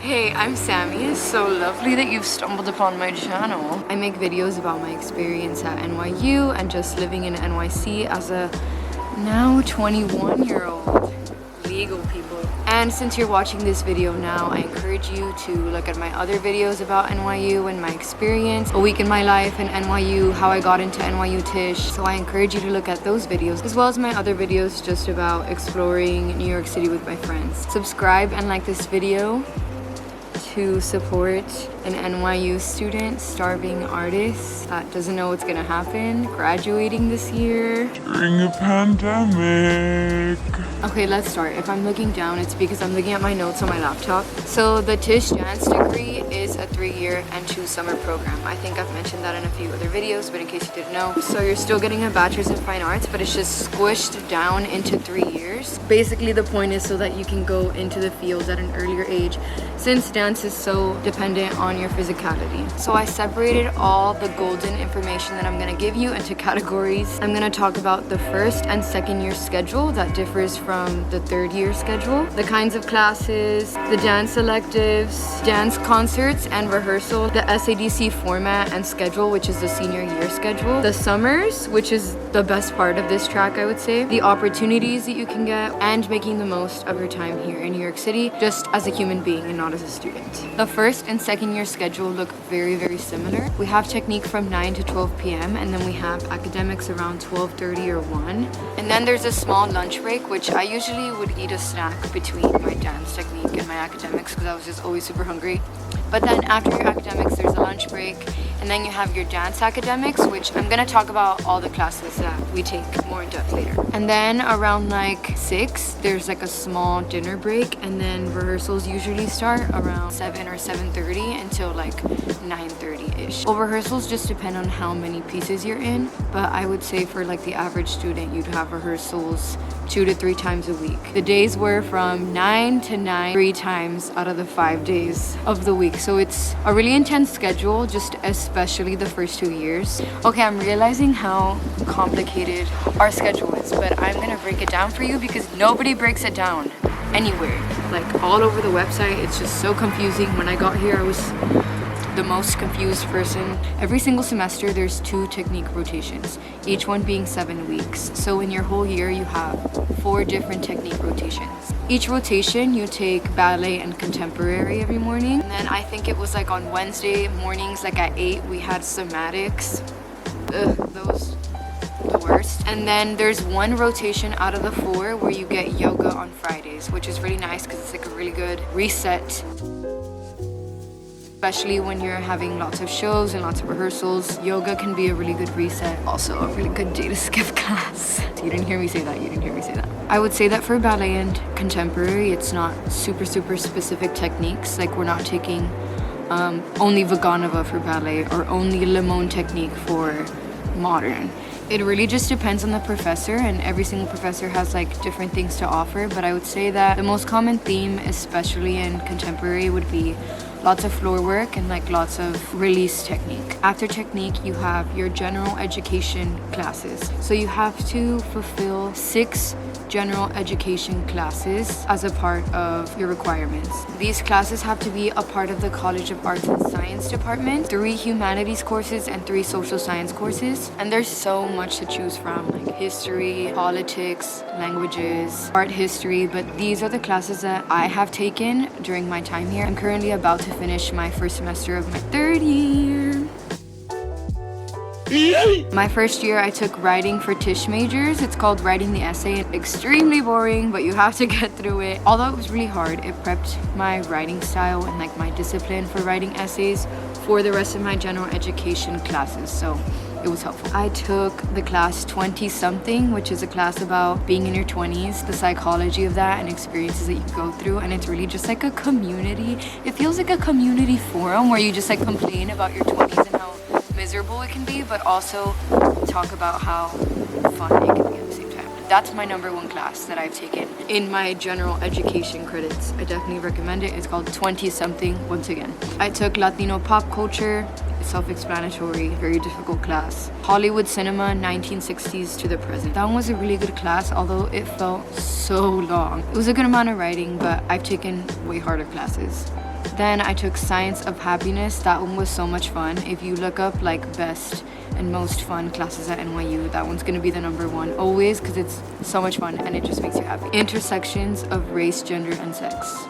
Hey, I'm Sammy. It's so lovely that you've stumbled upon my channel. I make videos about my experience at NYU and just living in NYC as a now 21-year-old. Legal people. And since you're watching this video now, I encourage you to look at my other videos about NYU and my experience, a week in my life in NYU, how I got into NYU Tisch. So I encourage you to look at those videos, as well as my other videos just about exploring New York City with my friends. Subscribe and like this video to support an NYU student, starving artist that doesn't know what's gonna happen, graduating this year during a pandemic. Okay, let's start. If I'm looking down, it's because I'm looking at my notes on my laptop. So the Tisch Dance degree is a 3-year and 2 summer program. I think I've mentioned that in a few other videos, but in case you didn't know. So you're still getting a bachelor's in fine arts, but it's just squished down into 3 years. Basically, the point is so that you can go into the field at an earlier age, since dance is so dependent on your physicality. So I separated all the golden information that I'm gonna give you into categories. I'm gonna talk about the 1st and 2nd year schedule that differs from the 3rd year schedule, the kinds of classes, the dance electives, dance concerts and rehearsal, the SADC format and schedule, which is the senior year schedule, the summers, which is the best part of this track, I would say, the opportunities that you can get, and making the most of your time here in New York City, just as a human being and not as a student. The 1st and 2nd year schedule look very, very similar. We have technique from 9 to 12 p.m. and then we have academics around 12:30 or 1. And then there's a small lunch break, which I usually would eat a snack between my dance technique and my academics because I was just always super hungry. But then after your academics, there's a lunch break, and then you have your dance academics, which I'm gonna talk about all the classes that we take more in depth later. And then around like 6, there's like a small dinner break, and then rehearsals usually start around 7 or 7:30 until like 9:30-ish. Well, rehearsals just depend on how many pieces you're in, but I would say for like the average student, you'd have rehearsals 2 to 3 times a week. The days were from 9 to 9, 3 times out of the 5 days of the week. So it's a really intense schedule, just especially the first 2 years. Okay, I'm realizing how complicated our schedule is, but I'm gonna break it down for you because nobody breaks it down anywhere. Like all over the website, it's just so confusing. When I got here, I was the most confused person. Every single semester there's 2 technique rotations, each one being 7 weeks. So in your whole year you have 4 different technique rotations. Each rotation you take ballet and contemporary every morning, and then I think it was like on Wednesday mornings, like at 8, we had somatics. Ugh, those the worst. And then there's 1 rotation out of the 4 where you get yoga on Fridays, which is really nice because it's like a really good reset, especially when you're having lots of shows and lots of rehearsals. Yoga can be a really good reset. Also a really good day to skip class. You didn't hear me say that, you didn't hear me say that. I would say that for ballet and contemporary, it's not super specific techniques. Like we're not taking only Vaganova for ballet or only Limon technique for modern. It really just depends on the professor, and every single professor has like different things to offer, but I would say that the most common theme, especially in contemporary, would be lots of floor work and like lots of release technique. After technique, you have your general education classes. So you have to fulfill 6 general education classes as a part of your requirements. These classes have to be a part of the College of Arts and Science department, 3 humanities courses and 3 social science courses. And there's so much to choose from, like history, politics, languages, art history, but these are the classes that I have taken during my time here. I'm currently about to finish my 1st semester of my 3rd year. My 1st year I took writing for Tisch majors. It's called writing the essay. Extremely boring, but you have to get through it. Although it was really hard, it prepped my writing style and like my discipline for writing essays for the rest of my general education classes, so it was helpful. I took the class 20-something, which is a class about being in your 20s, the psychology of that and experiences that you go through, and it's really just like a community. It feels like a community forum where you just like complain about your 20s and how miserable it can be, but also talk about how fun it can be at the same time. That's my #1 class that I've taken in my general education credits. I definitely recommend it. It's called 20-something once again. I took Latino pop culture. It's self-explanatory, very difficult class. Hollywood cinema, 1960s to the present. That one was a really good class, although it felt so long. It was a good amount of writing, but I've taken way harder classes. Then I took Science of Happiness. That one was so much fun. If you look up like best and most fun classes at NYU, that one's gonna be the #1 always, because it's so much fun and it just makes you happy. Intersections of Race, Gender, and Sex.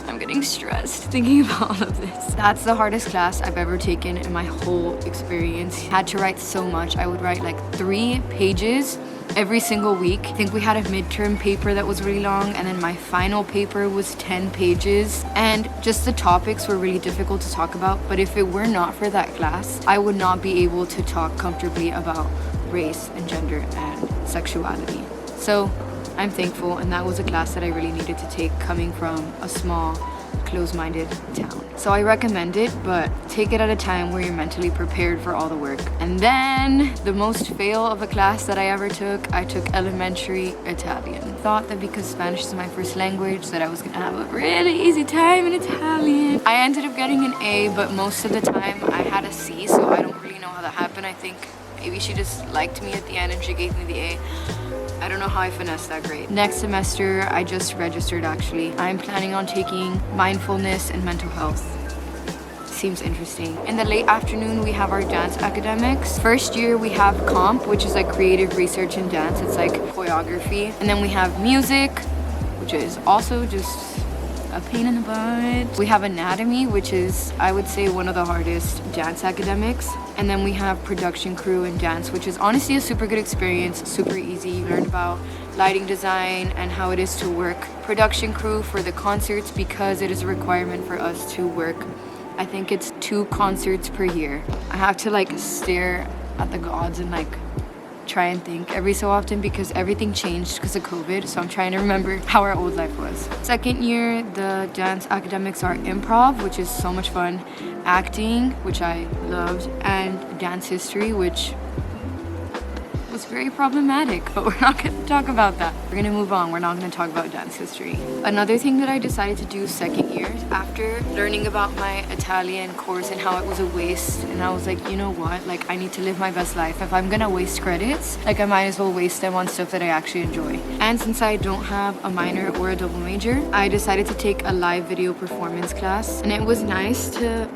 I'm getting stressed thinking about all of this. That's the hardest class I've ever taken in my whole experience. Had to write so much. I would write like 3 pages every single week. I think we had a midterm paper that was really long, and then my final paper was 10 pages. And just the topics were really difficult to talk about. But if it were not for that class, I would not be able to talk comfortably about race and gender and sexuality. So I'm thankful, and that was a class that I really needed to take coming from a small, close-minded town. So I recommend it, but take it at a time where you're mentally prepared for all the work. And then the most fail of a class that I ever took, I took elementary Italian. Thought that because Spanish is my first language that I was gonna have a really easy time in Italian. I ended up getting an A, but most of the time I had a C, so I don't really know how that happened. I think maybe she just liked me at the end and she gave me the A. I don't know how I finessed that grade. Next semester, I just registered actually. I'm planning on taking mindfulness and mental health. Seems interesting. In the late afternoon, we have our dance academics. First year, we have comp, which is like creative research in dance. It's like choreography. And then we have music, which is also just a pain in the butt. We have anatomy, which is, I would say, one of the hardest dance academics. And then we have production crew and dance, which is honestly a super good experience, super easy. You learn about lighting design and how it is to work production crew for the concerts, because it is a requirement for us to work, I think it's 2 concerts per year. I have to like stare at the gods and like try and think every so often, because everything changed because of COVID, so I'm trying to remember how our old life was. Second year, the dance academics are improv, which is so much fun, acting, which I loved, and dance history, which was very problematic, but we're not going to talk about that. We're going to move on. We're not going to talk about dance history. Another thing that I decided to do second year, after learning about my Italian course and how it was a waste, and I was like, you know what, like I need to live my best life. If I'm going to waste credits, like I might as well waste them on stuff that I actually enjoy. And since I don't have a minor or a double major, I decided to take a live video performance class, and it was nice to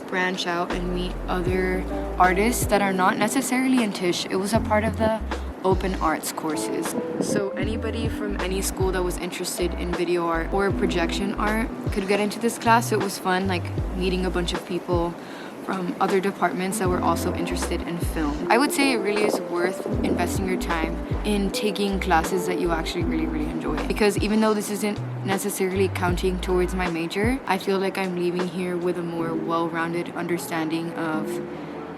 branch out and meet other artists that are not necessarily in Tisch. It was a part of the open arts courses. So anybody from any school that was interested in video art or projection art could get into this class. It was fun, like meeting a bunch of people from other departments that were also interested in film. I would say it really is worth investing your time in taking classes that you actually really enjoy. Because even though this isn't necessarily counting towards my major, I feel like I'm leaving here with a more well-rounded understanding of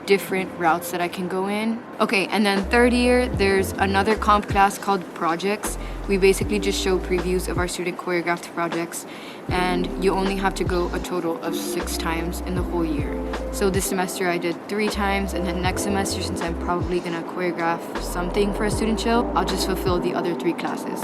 different routes that I can go in. Okay, and then third year, there's another comp class called Projects. We basically just show previews of our student choreographed projects, and you only have to go a total of 6 times in the whole year. So this semester I did 3 times, and then next semester, since I'm probably gonna choreograph something for a student show, I'll just fulfill the other 3 classes.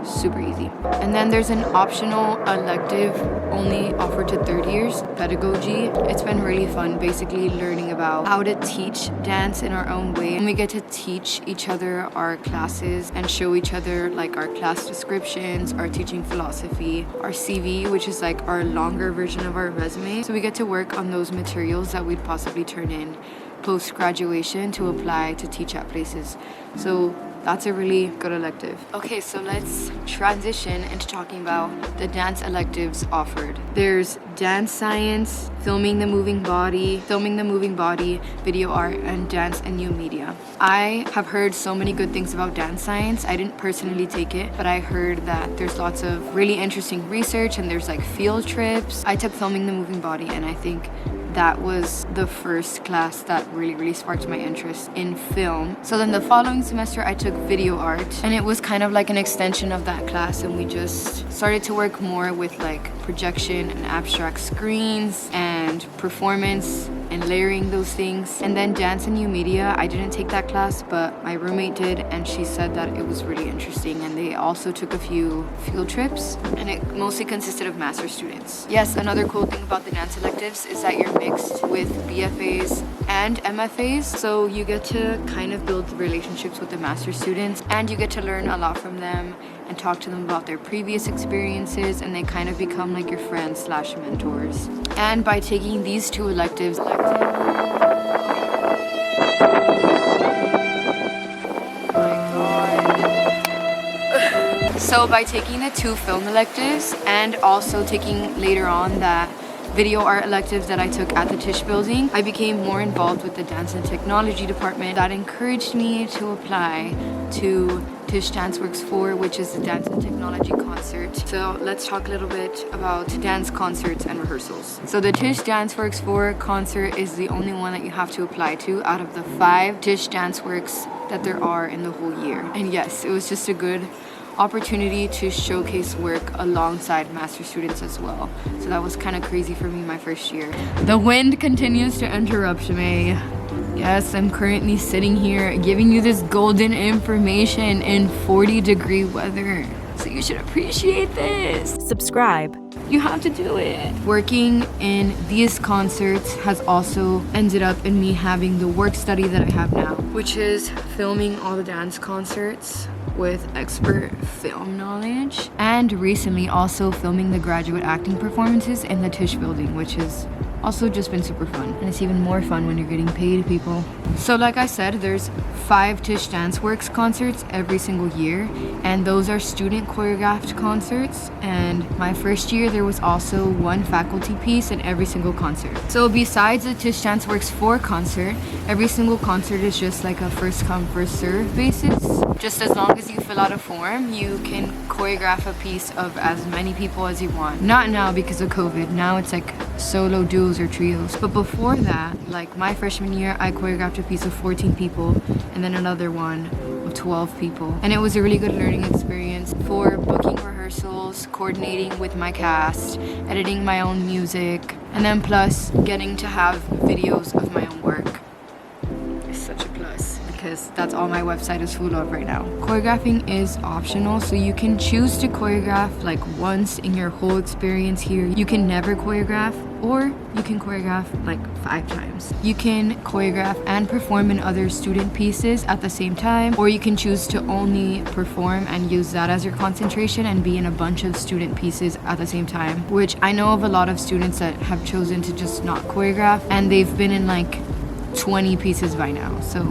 Super easy. And then there's an optional elective only offered to third years, pedagogy. It's been really fun, basically learning about how to teach dance in our own way. And we get to teach each other our classes and show each other like our class descriptions, our teaching philosophy, our CV, which is like our longer version of our resume. So we get to work on those materials that we'd possibly turn in post-graduation to apply to teach at places. So that's a really good elective. Okay, so let's transition into talking about the dance electives offered. There's dance science, filming the moving body, video art, and dance and new media. I have heard so many good things about dance science. I didn't personally take it, but I heard that there's lots of really interesting research and there's like field trips. I took filming the moving body, and I think that was the first class that really sparked my interest in film. So then the following semester I took video art, and it was kind of like an extension of that class, and we just started to work more with like projection and abstract screens and performance and layering those things. And then dance and new media, I didn't take that class, but my roommate did, and she said that it was really interesting. And they also took a few field trips, and it mostly consisted of master's students. Yes, another cool thing about the dance electives is that you're mixed with BFAs and MFAs, so you get to kind of build relationships with the master's students, and you get to learn a lot from them and talk to them about their previous experiences, and they kind of become like your friends slash mentors. And by taking these two electives, so by taking the two film electives and also taking later on that video art electives that I took at the Tisch building, I became more involved with the dance and technology department. That encouraged me to apply to Tisch Dance Works 4, which is the dance and technology concert. So let's talk a little bit about dance concerts and rehearsals. So the Tisch Dance Works 4 concert is the only one that you have to apply to out of the 5 Tisch Dance Works that there are in the whole year. And yes, it was just a good opportunity to showcase work alongside master students as well. So that was kind of crazy for me my first year. The wind continues to interrupt me. Yes, I'm currently sitting here giving you this golden information in 40-degree weather. So you should appreciate this. Subscribe. You have to do it. Working in these concerts has also ended up in me having the work study that I have now, which is filming all the dance concerts with expert film knowledge, and recently also filming the graduate acting performances in the Tisch building, which has also just been super fun. And it's even more fun when you're getting paid, people. So like I said, there's 5 Tisch Dance Works concerts every single year, and those are student choreographed concerts. And my first year there was also 1 faculty piece in every single concert. So besides the Tisch Dance Works 4 concert, every single concert is just like a first come first serve basis. Just as long as you fill out a form, you can choreograph a piece of as many people as you want. Not now because of COVID. Now it's like solo duos or trios. But before that, like my freshman year, I choreographed a piece of 14 people and then another one of 12 people. And it was a really good learning experience for booking rehearsals, coordinating with my cast, editing my own music, and then plus getting to have videos of my own work. It's such a plus, because that's all my website is full of right now. Choreographing is optional, so you can choose to choreograph like once in your whole experience here. You can never choreograph, or you can choreograph like 5 times. You can choreograph and perform in other student pieces at the same time, or you can choose to only perform and use that as your concentration and be in a bunch of student pieces at the same time, which I know of a lot of students that have chosen to just not choreograph, and they've been in like 20 pieces by now. So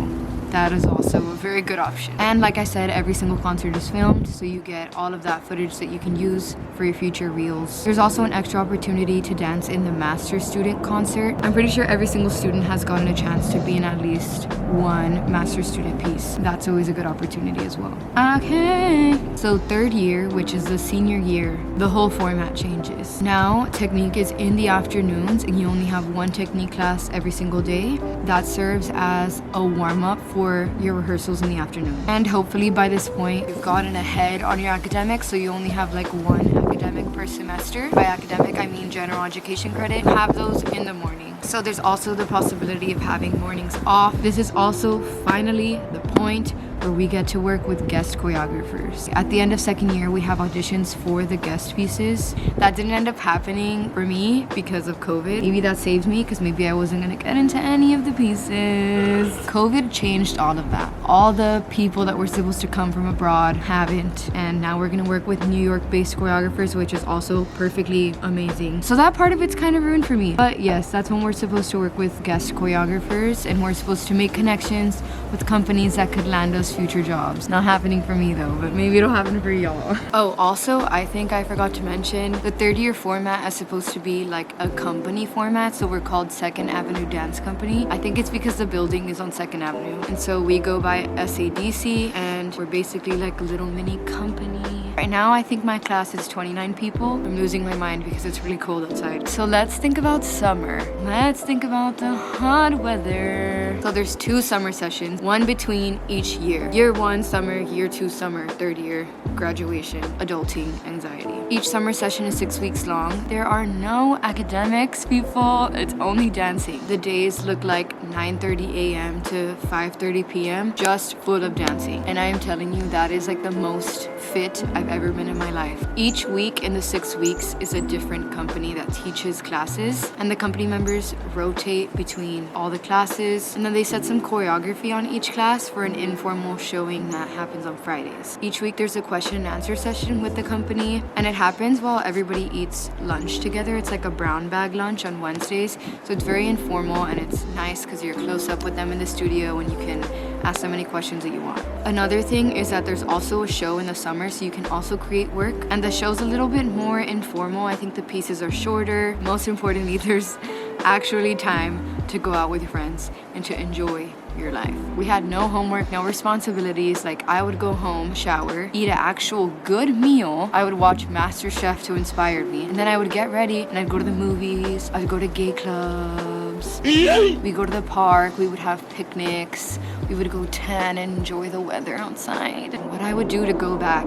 that is also a very good option. And like I said, every single concert is filmed, so you get all of that footage that you can use for your future reels. There's also an extra opportunity to dance in the master student concert. I'm pretty sure every single student has gotten a chance to be in at least 1 master student piece. That's always a good opportunity as well. Okay, so 3rd year, which is the senior year, the whole format changes. Now technique is in the afternoons, and you only have 1 technique class every single day. That serves as a warm-up for your rehearsals in the afternoon. And hopefully by this point you've gotten ahead on your academics, so you only have like 1 academic per semester. By academic I mean general education credit. Have those in the morning. So there's also the possibility of having mornings off. This is also finally the point where we get to work with guest choreographers. At the end of 2nd year, we have auditions for the guest pieces. That didn't end up happening for me because of COVID. Maybe that saved me, because maybe I wasn't gonna get into any of the pieces. COVID changed all of that. All the people that were supposed to come from abroad haven't, and now we're gonna work with New York-based choreographers, which is also perfectly amazing. So that part of it's kind of ruined for me. But yes, that's when we're supposed to work with guest choreographers, and we're supposed to make connections with companies that could land us future jobs. Not happening for me though, but maybe it'll happen for y'all. Oh, also, I think I forgot to mention, the 3rd year format is supposed to be like a company format, so we're called 2nd Avenue Dance Company. I think it's because the building is on 2nd Avenue, and so we go by SADC, and we're basically like a little mini company. Right now, I think my class is 29 people. I'm losing my mind because it's really cold outside. So let's think about summer. Let's think about the hot weather. So there's 2 summer sessions, 1 between each year. Year 1 summer, year 2 summer, 3rd year graduation, adulting, anxiety. Each summer session is 6 weeks long. There are no academics, people. It's only dancing. The days look like 9:30 a.m. to 5:30 p.m. just full of dancing. And I am telling you, that is like the most fit I've ever been in my life. Each week in the 6 weeks is a different company that teaches classes, and the company members rotate between all the classes, and then they set some choreography on each class for an informal showing that happens on Fridays. Each week there's a question and answer session with the company, and it happens while everybody eats lunch together. It's like a brown bag lunch on Wednesdays, so it's very informal and it's nice because you're close up with them in the studio and you can ask them any questions that you want. Another thing is that there's also a show in the summer, so you can also create work, and the show's a little bit more informal. I think the pieces are shorter. Most importantly, there's actually time to go out with your friends and to enjoy your life. We had no homework, no responsibilities. Like, I would go home, shower, eat an actual good meal. I would watch MasterChef to inspire me, and then I would get ready and I'd go to the movies. I'd go to gay clubs. We go to the park. We would have picnics. We would go tan and enjoy the weather outside. And what I would do to go back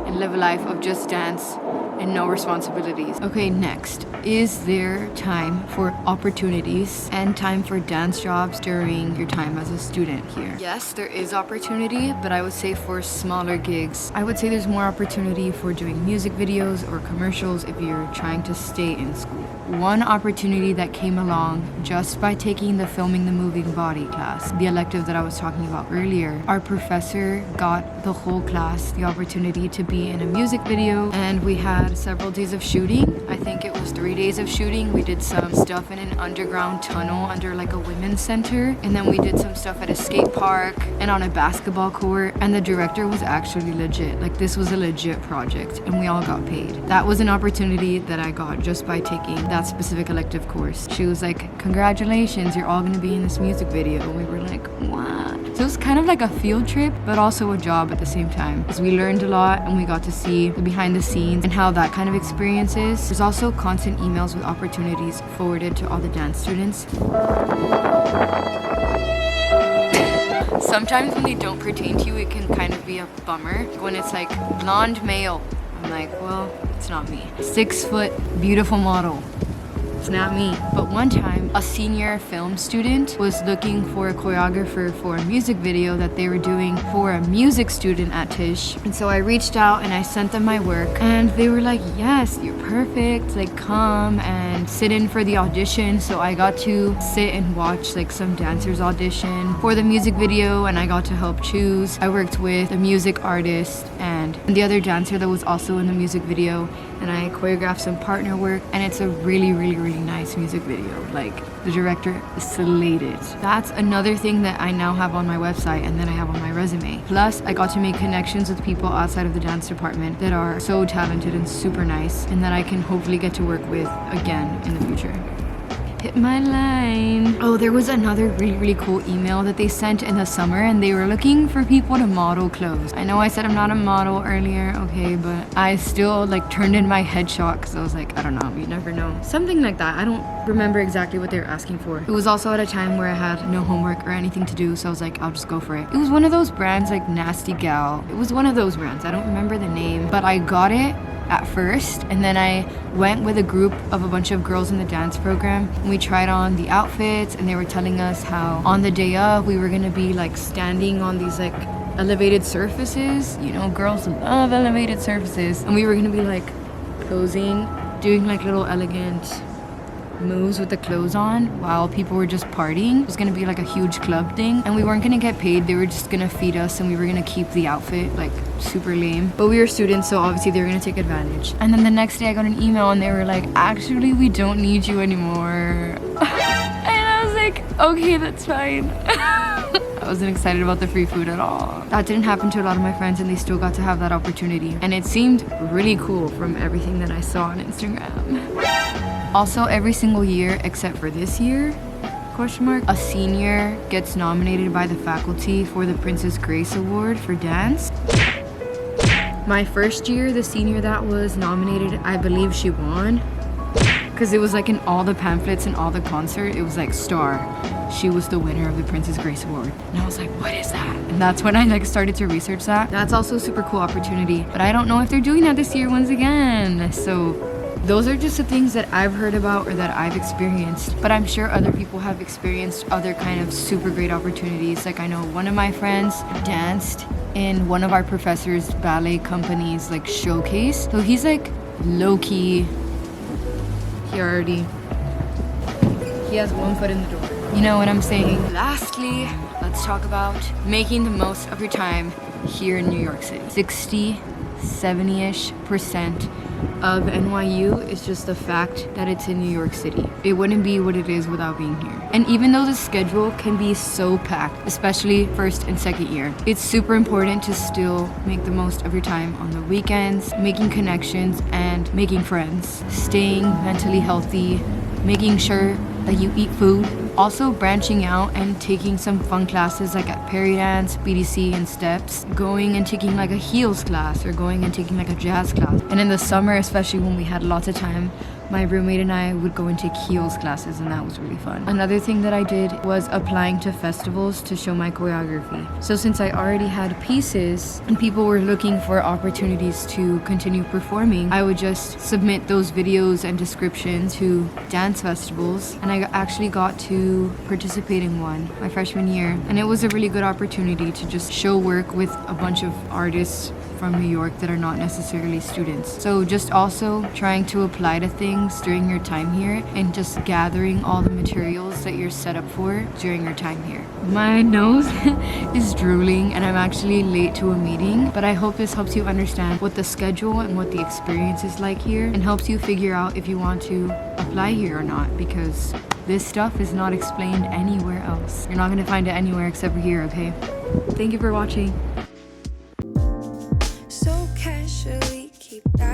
and live a life of just dance and no responsibilities. Okay, next. Is there time for opportunities and time for dance jobs during your time as a student here? Yes, there is opportunity, but I would say for smaller gigs. I would say there's more opportunity for doing music videos or commercials if you're trying to stay in school. One opportunity that came along just by taking the filming the moving body class, the elective that I was talking about earlier, our professor got the whole class the opportunity to be in a music video, and we had several days of shooting. I think it was 3 days of shooting. We did some stuff in an underground tunnel under like a women's center, and then we did some stuff at a skate park and on a basketball court, and the director was actually legit. Like, this was a legit project and we all got paid. That was an opportunity that I got just by taking that specific elective course. She was like, congratulations, you're all gonna be in this music video. And we were like, what? So it was kind of like a field trip, but also a job at the same time, because we learned a lot and we got to see the behind the scenes and how that kind of experience is. There's also constant emails with opportunities forwarded to all the dance students. Sometimes when they don't pertain to you, it can kind of be a bummer. When it's like blonde male, I'm like, well, it's not me. 6 foot, beautiful model. It's not me. But one time, a senior film student was looking for a choreographer for a music video that they were doing for a music student at Tisch. And so I reached out and I sent them my work, and they were like, yes, you're perfect. Like, come and sit in for the audition. So I got to sit and watch like some dancers audition for the music video, and I got to help choose. I worked with a music artist and the other dancer that was also in the music video, and I choreographed some partner work, and it's a really, really, really nice music video. Like, the director slayed it. That's another thing that I now have on my website and that I have on my resume. Plus, I got to make connections with people outside of the dance department that are so talented and super nice, and that I can hopefully get to work with again in the future. Hit my line. Oh, there was another really, really cool email that they sent in the summer, and they were looking for people to model clothes. I know I said I'm not a model earlier, okay, but I still like turned in my headshot because I was like, I don't know, you never know. Something like that. I don't remember exactly what they were asking for. It was also at a time where I had no homework or anything to do, so I was like, I'll just go for it. It was one of those brands like Nasty Gal. It was one of those brands. I don't remember the name, but I got it at first, and then I went with a group of a bunch of girls in the dance program, and we tried on the outfits, and they were telling us how on the day of we were gonna be like standing on these like elevated surfaces. You know, girls love elevated surfaces, and we were gonna be like posing, doing like little elegant moves with the clothes on while people were just partying. It was gonna be like a huge club thing, and we weren't gonna get paid. They were just gonna feed us, and we were gonna keep the outfit. Like, super lame. But we were students, so obviously they were gonna take advantage. And then the next day I got an email, and they were like, actually, we don't need you anymore. And I was like, okay, that's fine. I wasn't excited about the free food at all. That didn't happen to a lot of my friends, and they still got to have that opportunity. And it seemed really cool from everything that I saw on Instagram. Also, every single year except for this year, a senior gets nominated by the faculty for the Princess Grace Award for dance. My first year, the senior that was nominated, I believe she won. because it was like in all the pamphlets and all the concert, it was like star. She was the winner of the Princess Grace Award. And I was like, what is that? And that's when I like started to research that. That's also a super cool opportunity, but I don't know if they're doing that this year once again. So those are just the things that I've heard about or that I've experienced, but I'm sure other people have experienced other kind of super great opportunities. Like I know one of my friends danced in one of our professors' ballet company's like showcase. So he's like low-key, he has one foot in the door. You know what I'm saying? Lastly, let's talk about making the most of your time here in New York City. 60, 70-ish% of NYU is just the fact that it's in New York City. It wouldn't be what it is without being here. And even though the schedule can be so packed, especially first and second year, it's super important to still make the most of your time on the weekends, making connections and making friends, staying mentally healthy, making sure that you eat food. Also branching out and taking some fun classes like at Perry Dance, BDC, and Steps. Going and taking like a heels class or going and taking like a jazz class. And in the summer, especially when we had lots of time, my roommate and I would go and take heels classes, and that was really fun. Another thing that I did was applying to festivals to show my choreography. So since I already had pieces and people were looking for opportunities to continue performing, I would just submit those videos and descriptions to dance festivals, and I actually got to participate in one my freshman year, and it was a really good opportunity to just show work with a bunch of artists from New York that are not necessarily students. So just also trying to apply to things during your time here and just gathering all the materials that you're set up for during your time here. My nose is drooling and I'm actually late to a meeting, but I hope this helps you understand what the schedule and what the experience is like here and helps you figure out if you want to apply here or not, because this stuff is not explained anywhere else. You're not gonna find it anywhere except for here, okay? Thank you for watching. So casually keep that